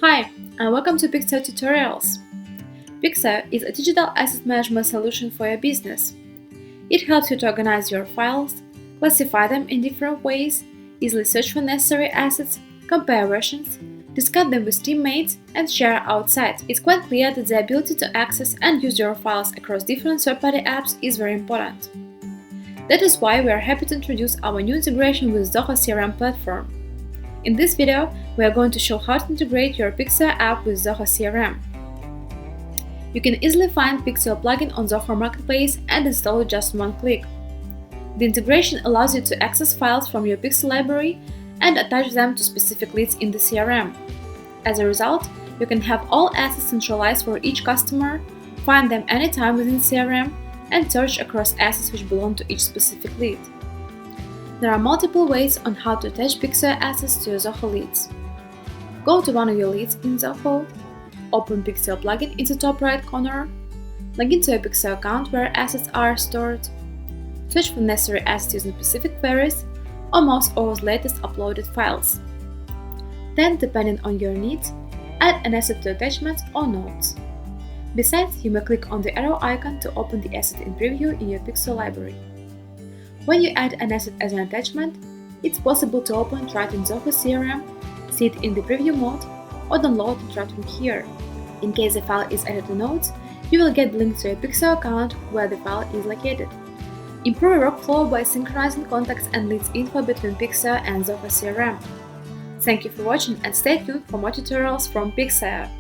Hi, and welcome to Pixel Tutorials. Pixel is a digital asset management solution for your business. It helps you to organize your files, classify them in different ways, easily search for necessary assets, compare versions, discuss them with teammates, and share outside. It's quite clear that the ability to access and use your files across different third-party apps is very important. That is why we are happy to introduce our new integration with Zoho CRM platform. In this video, we are going to show how to integrate your Pixel app with Zoho CRM. You can easily find Pixel plugin on Zoho Marketplace and install it just one click. The integration allows you to access files from your Pixel library and attach them to specific leads in the CRM. As a result, you can have all assets centralized for each customer, find them anytime within CRM, and search across assets which belong to each specific lead. There are multiple ways on how to attach Pixel assets to your Zoho leads. Go to one of your leads in Zoho, open Pixel plugin in the top right corner, log into your Pixel account where assets are stored, search for necessary assets using specific queries, or mouse over the latest uploaded files. Then, depending on your needs, add an asset to attachments or notes. Besides, you may click on the arrow icon to open the asset in preview in your Pixel library. When you add an asset as an attachment, it's possible to open it right in Zoho CRM, see it in the preview mode, or download it right from here. In case the file is added to notes, you will get the link to your Pixel account where the file is located. Improve your workflow by synchronizing contacts and leads info between Pixel and Zoho CRM. Thank you for watching and stay tuned for more tutorials from Pixel.